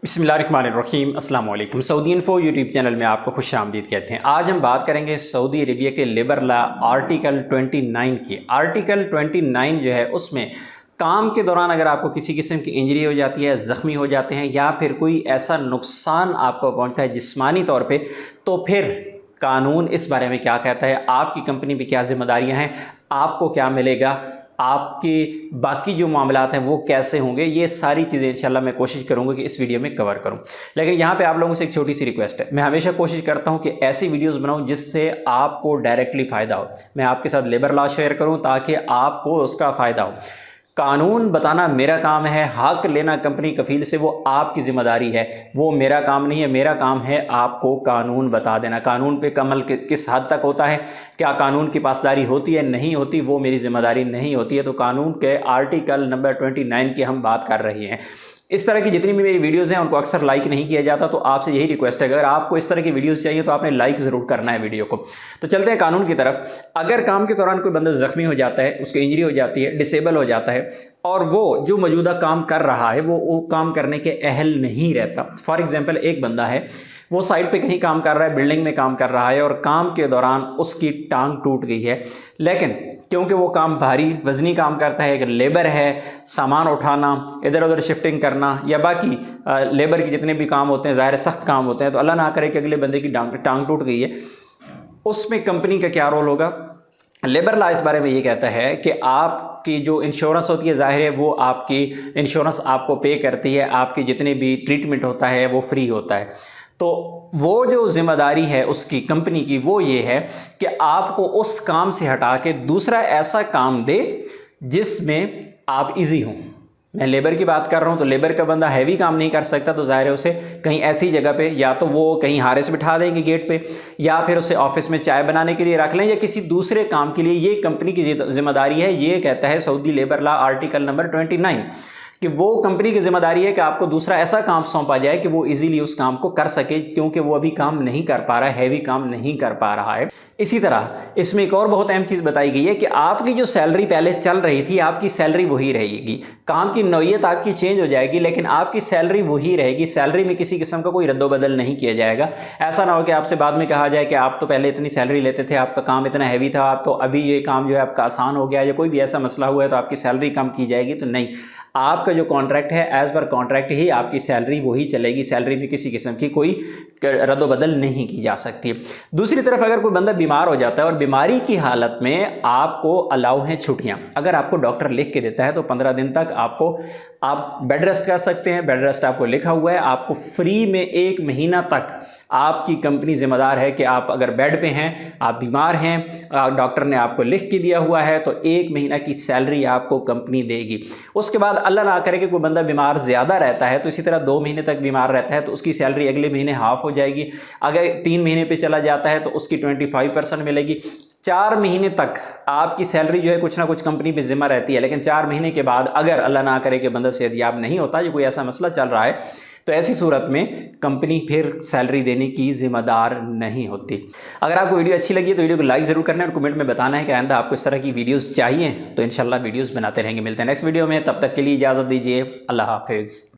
बिस्मिल्लाहिर्रहमानिर्रहीम अस्सलाम वालेकुम। सऊदी इन्फो यूट्यूब चैनल में आपको खुश आमदीद कहते हैं। आज हम बात करेंगे सऊदी अरेबिया के लेबर लॉ आर्टिकल 29 की। आर्टिकल 29 जो है उसमें काम के दौरान अगर आपको किसी किस्म की इंजरी हो जाती है, ज़ख्मी हो जाते हैं या फिर कोई ऐसा नुकसान आपको पहुंचता है जिस्मानी तौर पे, तो फिर कानून इस बारे में क्या कहता है, आपकी कंपनी पे क्या जिम्मेदारियां हैं, आपको क्या मिलेगा, आपके बाकी जो मामलात हैं वो कैसे होंगे, ये सारी चीज़ें इंशाल्लाह मैं कोशिश करूंगा कि इस वीडियो में कवर करूं। लेकिन यहाँ पे आप लोगों से एक छोटी सी रिक्वेस्ट है, मैं हमेशा कोशिश करता हूं कि ऐसी वीडियोस बनाऊं जिससे आपको डायरेक्टली फ़ायदा हो। मैं आपके साथ लेबर लॉ शेयर करूं ताकि आपको उसका फ़ायदा हो। कानून बताना मेरा काम है, हक लेना कंपनी कफील से वो आपकी ज़िम्मेदारी है, वो मेरा काम नहीं है। मेरा काम है आपको कानून बता देना। कानून पे अमल किस हद तक होता है, क्या कानून की पासदारी होती है नहीं होती, वो मेरी ज़िम्मेदारी नहीं होती है। तो कानून के आर्टिकल नंबर 29 की हम बात कर रहे हैं। इस तरह की जितनी भी मेरी वीडियोस हैं उनको अक्सर लाइक नहीं किया जाता, तो आपसे यही रिक्वेस्ट है, अगर आपको इस तरह की वीडियोस चाहिए तो आपने लाइक ज़रूर करना है वीडियो को। तो चलते हैं कानून की तरफ। अगर काम के दौरान कोई बंदा ज़ख्मी हो जाता है, उसको इंजरी हो जाती है, डिसेबल हो जाता है और वो जो मौजूदा काम कर रहा है वो काम करने के अहल नहीं रहता। फॉर एग्जाम्पल, एक बंदा है, वो साइड पे कहीं काम कर रहा है, बिल्डिंग में काम कर रहा है और काम के दौरान उसकी टांग टूट गई है, लेकिन क्योंकि वो काम भारी वजनी काम करता है, एक लेबर है, सामान उठाना, इधर उधर शिफ्टिंग करना या बाकी लेबर के जितने भी काम होते हैं ज़ाहिर सख्त काम होते हैं, तो अल्लाह ना करे कि अगले बंदे की टांग टूट गई है, उसमें कंपनी का क्या रोल होगा। लेबर लॉ इस बारे में ये कहता है कि आपकी जो इंश्योरेंस होती है, जाहिर है वो आपकी इंश्योरेंस आपको पे करती है, आपकी जितने भी ट्रीटमेंट होता है वो फ्री होता है। तो वो जो जिम्मेदारी है उसकी कंपनी की वो ये है कि आपको उस काम से हटा के दूसरा ऐसा काम दे जिसमें आप इजी हों। मैं लेबर की बात कर रहा हूँ, तो लेबर का बंदा हैवी काम नहीं कर सकता, तो जाहिर है उसे कहीं ऐसी जगह पे या तो वो कहीं हारिस बिठा देंगे गेट पे, या फिर उसे ऑफिस में चाय बनाने के लिए रख लें, या किसी दूसरे काम के लिए। ये कंपनी की जिम्मेदारी है। ये कहता है Saudi labour law article number 29 कि वो कंपनी की जिम्मेदारी है कि आपको दूसरा ऐसा काम सौंपा जाए कि वो इजीली उस काम को कर सके, क्योंकि वो अभी काम नहीं कर पा रहा है, हैवी काम नहीं कर पा रहा है। इसी तरह इसमें एक और बहुत अहम चीज़ बताई गई है कि आपकी जो सैलरी पहले चल रही थी, आपकी सैलरी वही रहेगी। काम की नौयत आपकी चेंज हो जाएगी लेकिन आपकी सैलरी वही रहेगी। सैलरी में किसी किस्म का कोई रद्दोबदल नहीं किया जाएगा। ऐसा ना हो कि आपसे बाद में कहा जाए कि आप तो पहले इतनी सैलरी लेते थे, आपका काम इतना हैवी था, आप तो अभी ये काम जो है आपका आसान हो गया, या कोई भी ऐसा मसला हुआ है तो आपकी सैलरी कम की जाएगी। तो नहीं, आपका जो कॉन्ट्रैक्ट है एज पर कॉन्ट्रैक्ट ही आपकी सैलरी वही चलेगी। सैलरी में किसी किस्म की कोई रद्दोबदल नहीं की जा सकती। दूसरी तरफ अगर कोई बंदा बीमार हो जाता है और बीमारी की हालत में आपको अलाउ हैं छुट्टियां, अगर आपको डॉक्टर लिख के देता है तो 15 दिन तक आप बेड रेस्ट कर सकते हैं। बेड रेस्ट आपको लिखा हुआ है, आपको फ्री में 1 महीना तक आपकी कंपनी जिम्मेदार है कि आप अगर बेड पे हैं, आप बीमार हैं, डॉक्टर ने आपको लिख के दिया हुआ है, तो 1 महीना की सैलरी आपको कंपनी देगी। उसके बाद अल्लाह ना करे कि कोई बंदा बीमार ज़्यादा रहता है, तो इसी तरह 2 महीने तक बीमार रहता है तो उसकी सैलरी अगले महीने हाफ हो जाएगी। अगर 3 महीने पे चला जाता है तो उसकी 25% मिलेगी। 4 महीने तक आपकी सैलरी जो है कुछ ना कुछ कंपनी पे जिम्मा रहती है, लेकिन 4 महीने के बाद अगर अल्लाह ना करे कि बंदा सेहतयाब नहीं होता, या कोई ऐसा मसला चल रहा है, तो ऐसी सूरत में कंपनी फिर सैलरी देने की जिम्मेदार नहीं होती। अगर आपको वीडियो अच्छी लगी है तो वीडियो को लाइक ज़रूर करना है और कमेंट में बताना है कि आइंदा आपको इस तरह की वीडियोस चाहिए, तो इंशाल्लाह वीडियोस बनाते रहेंगे। मिलते हैं नेक्स्ट वीडियो में, तब तक के लिए इजाज़त दीजिए। अल्लाह हाफिज़।